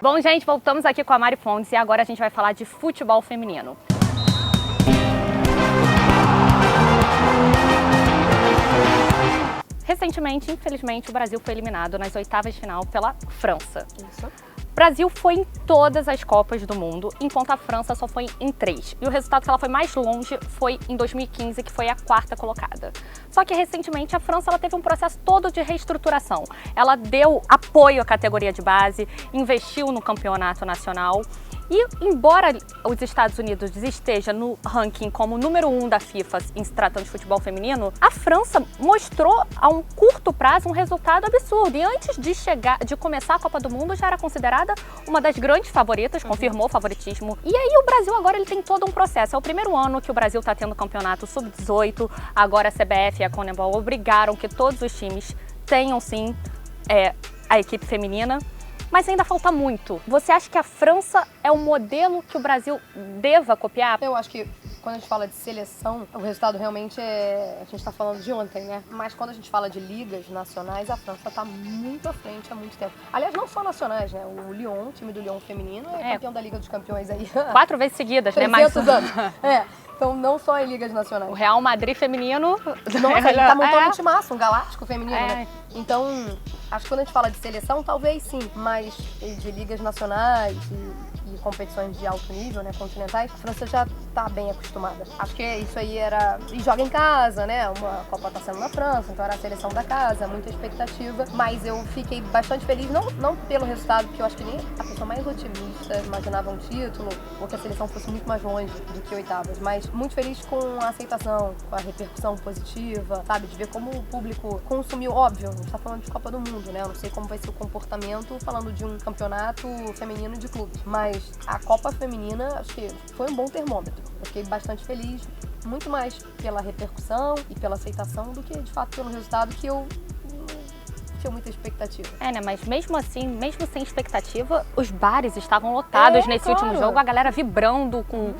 Bom, gente, voltamos aqui com a Mari Fontes e agora a gente vai falar de futebol feminino. Recentemente, infelizmente, o Brasil foi eliminado nas oitavas de final pela França. Isso. O Brasil foi em todas as Copas do Mundo, enquanto a França só foi em 3. E o resultado que ela foi mais longe foi em 2015, que foi a 4ª colocada. Só que recentemente a França ela teve um processo todo de reestruturação. Ela deu apoio à categoria de base, investiu no campeonato nacional. E embora os Estados Unidos esteja no ranking como número 1 da FIFA em se tratando de futebol feminino, a França mostrou a um curto prazo um resultado absurdo. E antes de começar a Copa do Mundo já era considerada uma das grandes favoritas, confirmou o favoritismo. E aí o Brasil agora ele tem todo um processo. É o primeiro ano que o Brasil está tendo campeonato sub-18, agora a CBF e a CONMEBOL obrigaram que todos os times tenham sim a equipe feminina. Mas ainda falta muito. Você acha que a França é um modelo que o Brasil deva copiar? Eu acho que quando a gente fala de seleção, o resultado realmente é... A gente está falando de ontem, né? Mas quando a gente fala de ligas nacionais, a França está muito à frente há muito tempo. Aliás, não só nacionais, né? O Lyon, o time do Lyon feminino, é campeão da Liga dos Campeões aí. 4 vezes seguidas, né? 300 anos. Então, não só em ligas nacionais. O Real Madrid feminino... Nossa, ele tá montando um timaço, um galáctico feminino, né? Então, acho que quando a gente fala de seleção, talvez sim, mas de ligas nacionais e competições de alto nível, né, continentais, a França já tá bem acostumada. Acho que isso aí era... E joga em casa, né? Uma Copa tá sendo na França, então era a seleção da casa, muita expectativa. Mas eu fiquei bastante feliz, não pelo resultado, porque eu acho que nem a pessoa mais otimista imaginava um título, ou que a seleção fosse muito mais longe do que oitavas, mas muito feliz com a aceitação, com a repercussão positiva, sabe? De ver como o público consumiu. Óbvio, a gente tá falando de Copa do Mundo, né? Eu não sei como vai ser o comportamento falando de um campeonato feminino de clubes, mas a Copa Feminina, acho que foi um bom termômetro. Eu fiquei bastante feliz, muito mais pela repercussão e pela aceitação do que, de fato, pelo resultado que eu tinha muita expectativa. Né? Mas mesmo assim, mesmo sem expectativa, os bares estavam lotados nesse último jogo, a galera vibrando com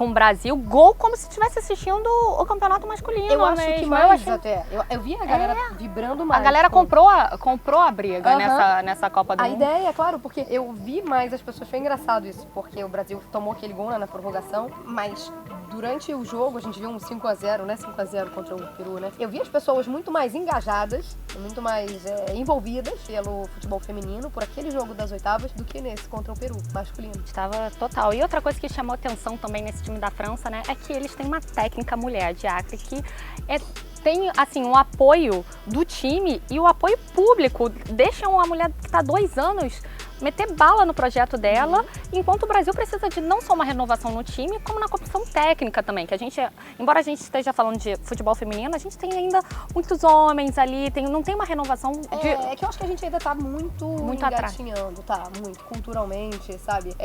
o Brasil, gol como se estivesse assistindo o campeonato masculino. Eu acho que mais até. Eu vi a galera vibrando mais. A galera comprou a briga nessa Copa do Mundo. A ideia, claro, porque eu vi mais as pessoas, foi engraçado isso, porque o Brasil tomou aquele gol na prorrogação, mas durante o jogo a gente viu um 5-0, né? 5-0 contra o Peru, né? Eu vi as pessoas muito mais engajadas, muito mais envolvidas pelo futebol feminino, por aquele jogo das oitavas, do que nesse contra o Peru masculino. Estava total. E outra coisa que chamou atenção também nesse time da França, né, é que eles têm uma técnica mulher de Acre que tem, assim, um apoio do time e o apoio público. Deixam a mulher que está há 2 anos meter bala no projeto dela, enquanto o Brasil precisa de não só uma renovação no time, como na comissão técnica também, que a gente, embora a gente esteja falando de futebol feminino, a gente tem ainda muitos homens ali, não tem uma renovação de... É que eu acho que a gente ainda tá muito engatinhando, muito, culturalmente, sabe?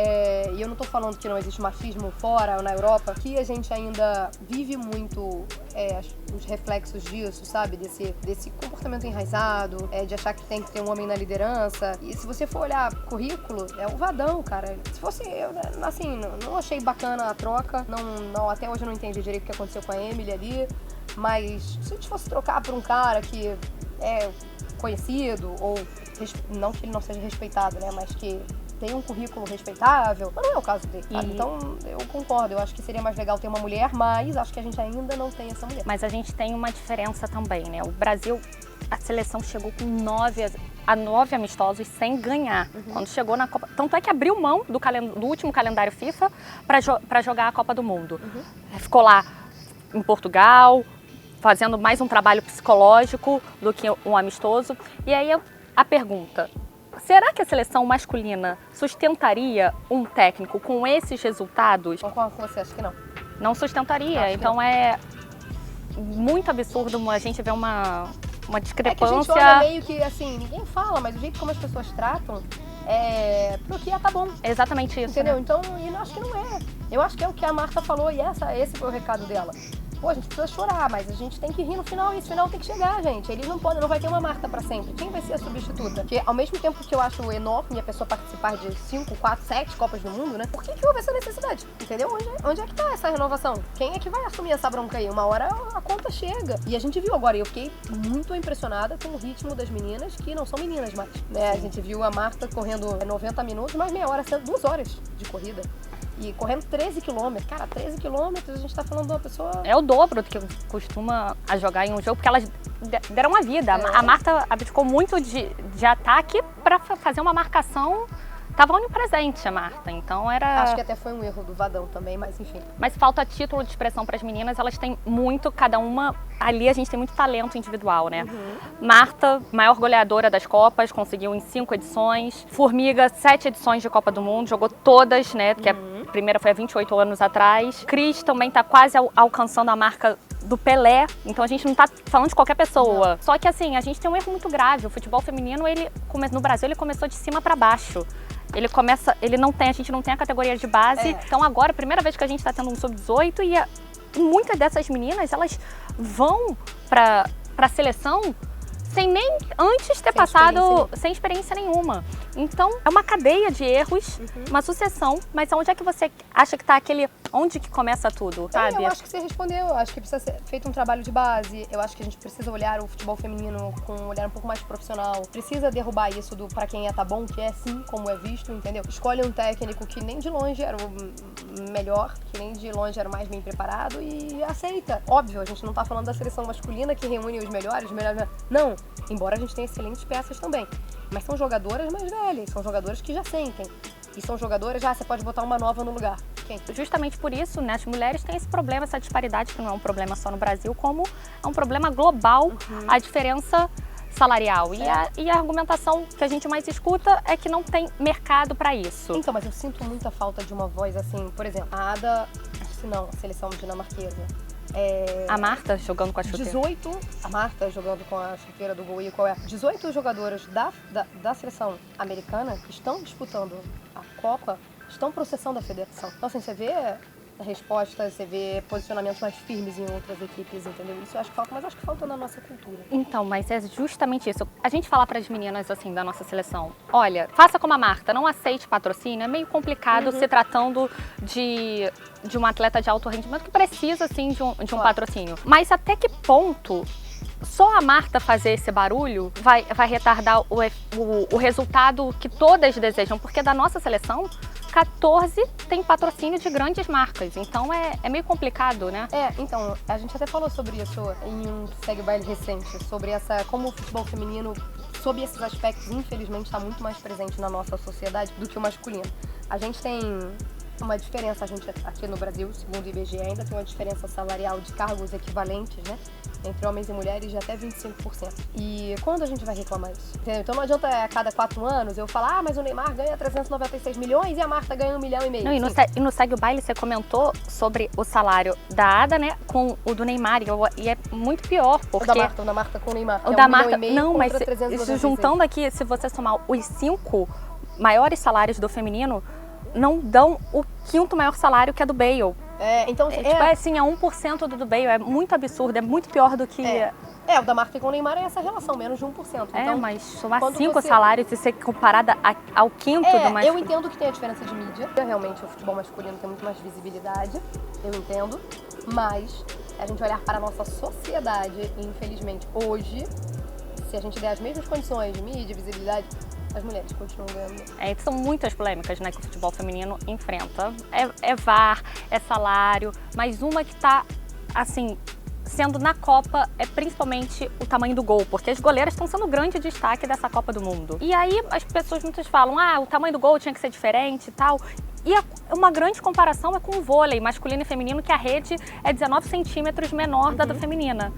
E eu não tô falando que não existe machismo fora ou na Europa, que a gente ainda vive muito os reflexos disso, sabe? Desse comportamento enraizado, de achar que tem que ter um homem na liderança. E se você for olhar currículo, é o Vadão, cara. Se fosse eu, assim, não achei bacana a troca, até hoje eu não entendi direito o que aconteceu com a Emily ali, mas se a gente fosse trocar por um cara que é conhecido, ou não que ele não seja respeitado, né, mas que tem um currículo respeitável, mas não é o caso dele, sabe? Então eu concordo, eu acho que seria mais legal ter uma mulher, mas acho que a gente ainda não tem essa mulher. Mas a gente tem uma diferença também, né? O Brasil, a seleção chegou com 9 amistosos sem ganhar. Quando chegou na Copa. Tanto é que abriu mão do último calendário FIFA para jogar a Copa do Mundo. Ficou lá em Portugal, fazendo mais um trabalho psicológico do que um amistoso. E aí a pergunta: será que a seleção masculina sustentaria um técnico com esses resultados? Concordo com você, acho que não. Não sustentaria. Acho então é muito absurdo a gente ver uma discrepância. É que a gente olha meio que, assim, ninguém fala, mas o jeito como as pessoas tratam, pro que tá bom. É exatamente isso. Entendeu? Né? Então, eu acho que não é. Eu acho que é o que a Marta falou e esse foi o recado dela. Pô, a gente precisa chorar, mas a gente tem que rir no final, e esse final tem que chegar, gente. Eles não podem, não vai ter uma Marta pra sempre. Quem vai ser a substituta? Porque ao mesmo tempo que eu acho enorme a pessoa participar de 5, 4, 7 Copas do Mundo, né? Por que houve essa necessidade? Entendeu? Onde é que tá essa renovação? Quem é que vai assumir essa bronca aí? Uma hora a conta chega. E a gente viu agora, e eu fiquei muito impressionada com o ritmo das meninas, que não são meninas mais, né? A gente viu a Marta correndo 90 minutos, mais meia hora, sendo 2 horas de corrida. E correndo 13 quilômetros. Cara, 13 quilômetros, a gente tá falando de uma pessoa... É o dobro do que costuma a jogar em um jogo, porque elas deram uma vida. A Marta abdicou muito de ataque para fazer uma marcação. Tava onipresente a Marta, então era... Acho que até foi um erro do Vadão também, mas enfim. Mas falta título de expressão para as meninas, elas têm muito, cada uma... Ali a gente tem muito talento individual, né? Marta, maior goleadora das Copas, conseguiu em 5 edições. Formiga, 7 edições de Copa do Mundo, jogou todas, né? Que a primeira foi há 28 anos atrás. Cris também tá quase alcançando a marca do Pelé, então a gente não tá falando de qualquer pessoa. Só que assim, a gente tem um erro muito grave. O futebol feminino, no Brasil, ele começou de cima para baixo. A gente não tem a categoria de base. Então agora, a primeira vez que a gente está tendo um sub-18 e muitas dessas meninas, elas vão para a seleção sem nem antes ter passado, sem experiência nenhuma. Então, é uma cadeia de erros, uma sucessão, mas onde é que você acha que está onde que começa tudo, sabe? Eu acho que você respondeu, eu acho que precisa ser feito um trabalho de base, eu acho que a gente precisa olhar o futebol feminino com um olhar um pouco mais profissional, precisa derrubar isso do pra quem tá bom, que é sim como é visto, entendeu? Escolhe um técnico que nem de longe era o melhor, que nem de longe era o mais bem preparado e aceita. Óbvio, a gente não tá falando da seleção masculina que reúne os melhores. Não, embora a gente tenha excelentes peças também. Mas são jogadoras mais velhas, são jogadoras que já sentem. E são jogadoras, você pode botar uma nova no lugar. Quem? Justamente por isso, né, as mulheres têm esse problema, essa disparidade, que não é um problema só no Brasil, como é um problema global, a diferença salarial. E a argumentação que a gente mais escuta é que não tem mercado para isso. Então, mas eu sinto muita falta de uma voz assim, por exemplo, a Ada, se não, a seleção dinamarquesa. A Marta jogando com a chuteira. 18, a Marta jogando com a chuteira do gol, e 18 jogadoras da seleção americana que estão disputando a Copa, estão processando a federação. Então, assim, você vê respostas, você vê posicionamentos mais firmes em outras equipes, entendeu? Isso eu acho que falta, mas acho que falta na nossa cultura. Então, mas é justamente isso. A gente falar para as meninas, assim, da nossa seleção, olha, faça como a Marta, não aceite patrocínio, é meio complicado se tratando de um atleta de alto rendimento que precisa, assim, de um patrocínio. Mas até que ponto só a Marta fazer esse barulho vai retardar o resultado que todas desejam? Porque da nossa seleção, 14 tem patrocínio de grandes marcas, então é meio complicado, né? Então, a gente até falou sobre isso em um Segue Baile recente, sobre como o futebol feminino, sob esses aspectos, infelizmente está muito mais presente na nossa sociedade do que o masculino. A gente tem uma diferença, a gente aqui no Brasil, segundo o IBGE, ainda tem uma diferença salarial de cargos equivalentes, né? Entre homens e mulheres de até 25%. E quando a gente vai reclamar isso? Entendeu? Então não adianta a cada 4 anos eu falar, mas o Neymar ganha 396 milhões e a Marta ganha 1,5 milhão. Não, e no Segue o Baile você comentou sobre o salário da Ada, né, com o do Neymar, e é muito pior, porque... O da Marta com o Neymar, o da Marta, não, mas juntando aqui, se você somar os 5 maiores salários do feminino, não dão o 5º maior salário, que é do Bale. Então, assim, é 1% do Bale, é muito absurdo, é muito pior do que... O da Marta com o Neymar é essa relação, menos de 1%. Então, mas somar 5 salários e ser comparada ao 5º do masculino... Eu entendo que tem a diferença de mídia, realmente o futebol masculino tem muito mais visibilidade, eu entendo, mas a gente olhar para a nossa sociedade, infelizmente, hoje, se a gente der as mesmas condições de mídia, visibilidade, as mulheres continuam ganhando. São muitas polêmicas, né, que o futebol feminino enfrenta. É VAR, é salário, mas uma que está, assim, sendo na Copa é principalmente o tamanho do gol, porque as goleiras estão sendo o grande destaque dessa Copa do Mundo. E aí as pessoas muitas falam, o tamanho do gol tinha que ser diferente e tal. E uma grande comparação é com o vôlei masculino e feminino, que a rede é 19 centímetros menor da do feminina.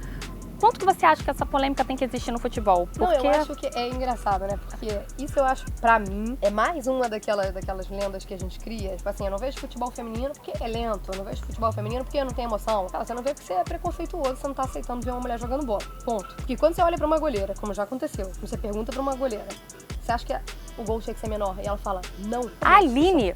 Quanto que você acha que essa polêmica tem que existir no futebol? Porque... Não, eu acho que é engraçado, né? Porque isso eu acho, pra mim, é mais uma daquelas lendas que a gente cria. Tipo assim, eu não vejo futebol feminino porque é lento, eu não vejo futebol feminino porque não tem emoção. Cara, você não vê porque você é preconceituoso, você não tá aceitando ver uma mulher jogando bola. Ponto. Porque quando você olha pra uma goleira, como já aconteceu, você pergunta pra uma goleira, você acha que o gol tinha que ser menor? E ela fala, não. A Aline,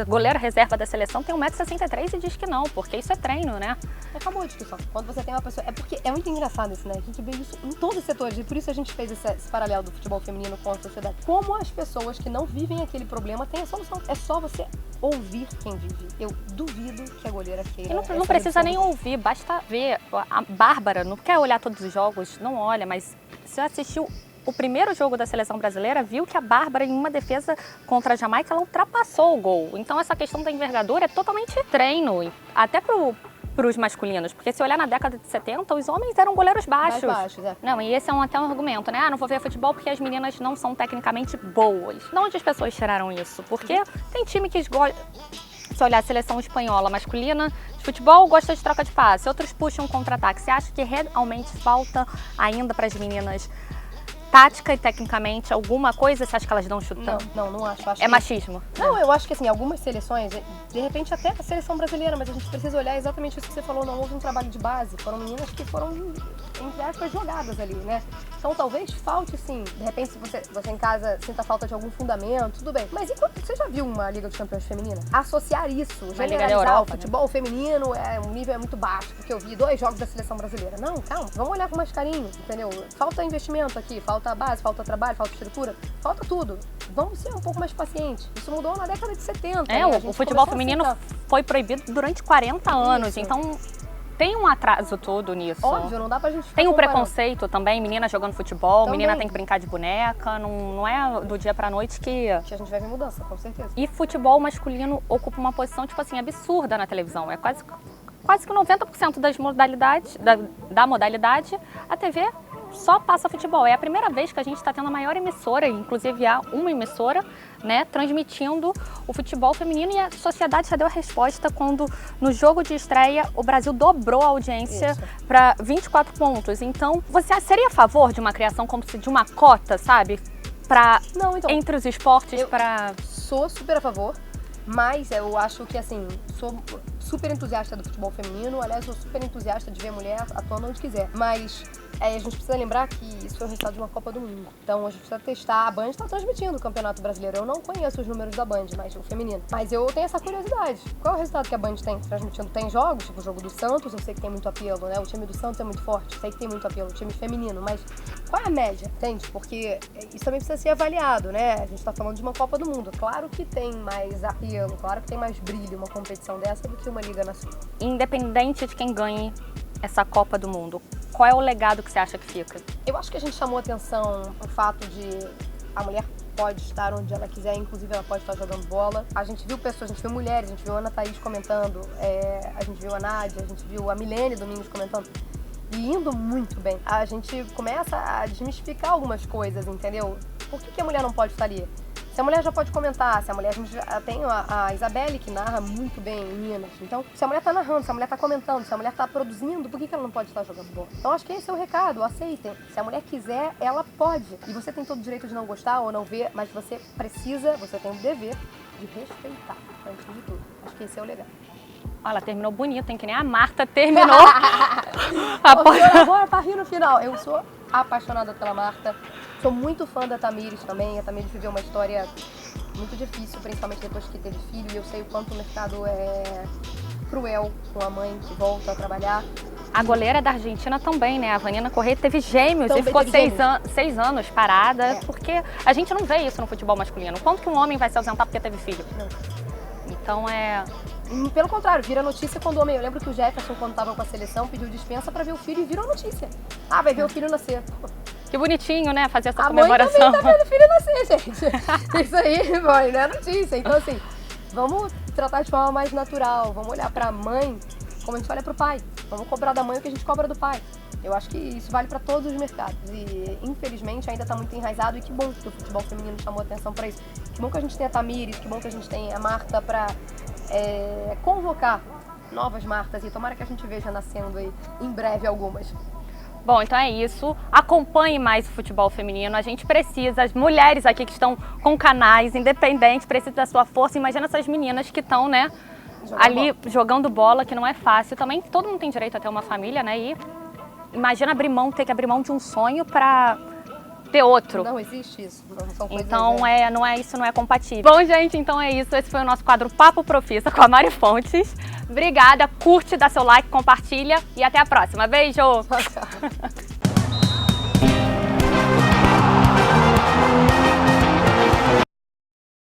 goleira reserva da seleção, tem 1,63 m e diz que não, porque isso é treino, né? Acabou a discussão. Quando você tem uma pessoa... É porque é muito engraçado isso, né? A gente vê isso em todos os setores. E por isso a gente fez esse paralelo do futebol feminino com a sociedade. Como as pessoas que não vivem aquele problema têm a solução. É só você ouvir quem vive. Eu duvido que a goleira queira... E não precisa nem ouvir, basta ver. A Bárbara não quer olhar todos os jogos, não olha, mas você assistiu o primeiro jogo da seleção brasileira, viu que a Bárbara, em uma defesa contra a Jamaica, ela ultrapassou o gol. Então essa questão da envergadura é totalmente treino, até para os masculinos, porque se olhar na década de 70, os homens eram goleiros baixos. Mais baixos, é. Não, e esse é até um argumento, né? Ah, não vou ver futebol porque as meninas não são tecnicamente boas. De onde as pessoas tiraram isso? Porque tem time que se olhar a seleção espanhola masculina de futebol, gosta de troca de passe, outros puxam contra-ataque. Você acha que realmente falta ainda para as meninas tática e tecnicamente alguma coisa? Você acha que elas dão chutão? Não acho. É machismo? Não, eu acho que assim, algumas seleções, de repente até a seleção brasileira, mas a gente precisa olhar exatamente isso que você falou, não houve um trabalho de base, foram meninas que foram, entre aspas, jogadas ali, né? Então talvez falte sim, de repente se você em casa sinta falta de algum fundamento, tudo bem. Mas enquanto você já viu uma Liga dos Campeões feminina? Associar isso, generalizar o futebol feminino o nível é muito baixo, porque eu vi 2 jogos da seleção brasileira. Não, calma, vamos olhar com mais carinho, entendeu? Falta investimento aqui, falta base, falta trabalho, falta estrutura, falta tudo. Vamos ser um pouco mais pacientes. Isso mudou na década de 70. É, o futebol feminino foi proibido durante 40 anos, isso. Então tem um atraso todo nisso. Óbvio, não dá pra gente ficar Tem um comparando. Preconceito também, menina jogando futebol, Também. menina tem que brincar de boneca, não é do dia pra noite que a gente vai ver mudança, com certeza. E futebol masculino ocupa uma posição, tipo assim, absurda na televisão. É quase que 90% das modalidades, da modalidade, a TV só passa futebol. É a primeira vez que a gente está tendo a maior emissora, inclusive há uma emissora, né, transmitindo o futebol feminino, e a sociedade já deu a resposta quando, no jogo de estreia, o Brasil dobrou a audiência para 24 pontos. Então, você seria a favor de uma criação como se de uma cota, sabe? Entre os esportes, Sou super a favor, mas eu acho que, assim, sou super entusiasta do futebol feminino. Aliás, sou super entusiasta de ver mulher atuando onde quiser. Mas a gente precisa lembrar que isso foi o resultado de uma Copa do Mundo. Então a gente precisa testar. A Band está transmitindo o Campeonato Brasileiro. Eu não conheço os números da Band, mas o feminino. Mas eu tenho essa curiosidade. Qual é o resultado que a Band tem transmitindo? Tem jogos, tipo o jogo do Santos, eu sei que tem muito apelo, né? O time do Santos é muito forte, sei que tem muito apelo, o time feminino. Mas qual é a média, entende? Porque isso também precisa ser avaliado, né? A gente está falando de uma Copa do Mundo. Claro que tem mais apelo, claro que tem mais brilho uma competição dessa do que uma Liga Nacional. Independente de quem ganhe essa Copa do Mundo, qual é o legado que você acha que fica? Eu acho que a gente chamou atenção o fato de a mulher pode estar onde ela quiser, inclusive ela pode estar jogando bola. A gente viu pessoas, a gente viu mulheres, a gente viu a Ana Thaís comentando, a gente viu a Nádia, a gente viu a Milene Domingos comentando, e indo muito bem. A gente começa a desmistificar algumas coisas, entendeu? Por que a mulher não pode estar ali? Se a mulher já pode comentar, se a mulher, a gente já tem a Isabelle que narra muito bem em Minas. Então, se a mulher tá narrando, se a mulher tá comentando, se a mulher tá produzindo, por que ela não pode estar jogando bola? Então, acho que esse é o recado, aceitem. Se a mulher quiser, ela pode. E você tem todo o direito de não gostar ou não ver, mas você tem o dever de respeitar, antes de tudo. Acho que esse é o legal. Olha, ela terminou bonito, hein? Que nem a Marta terminou. Agora tá rindo no final. Eu sou apaixonada pela Marta. Sou muito fã da Tamires também. A Tamires viveu uma história muito difícil, principalmente depois que teve filho. E eu sei o quanto o mercado é cruel com a mãe que volta a trabalhar. A goleira da Argentina também, né? A Vanina Correia teve gêmeos e ficou 6 anos parada. Porque a gente não vê isso no futebol masculino. Quanto que um homem vai se ausentar porque teve filho? Não. Então Pelo contrário, vira notícia quando o homem... Eu lembro que o Jefferson, quando estava com a seleção, pediu dispensa para ver o filho e virou notícia. Ah, vai ver o filho nascer. Que bonitinho, né? Fazer essa a comemoração. A mãe também tá vendo o filho nascer, gente. Isso aí, mãe, não é notícia. Então, assim, vamos tratar de forma mais natural. Vamos olhar pra mãe como a gente olha pro pai. Vamos cobrar da mãe o que a gente cobra do pai. Eu acho que isso vale para todos os mercados e, infelizmente, ainda está muito enraizado, e que bom que o futebol feminino chamou atenção para isso. Que bom que a gente tem a Tamires, que bom que a gente tem a Marta para convocar novas Martas, e tomara que a gente veja nascendo aí em breve algumas. Bom, então é isso. Acompanhe mais o futebol feminino. A gente precisa, as mulheres aqui que estão com canais independentes, precisam da sua força. Imagina essas meninas que estão, né, jogando bola, que não é fácil. Também todo mundo tem direito a ter uma família, né? E imagina ter que abrir mão de um sonho para ter outro. Não existe isso. Não são coisas, então isso não é compatível. Bom, gente, então é isso. Esse foi o nosso quadro Papo Profissa com a Mari Fontes. Obrigada, curte, dá seu like, compartilha e até a próxima. Beijo! Tchau, tchau.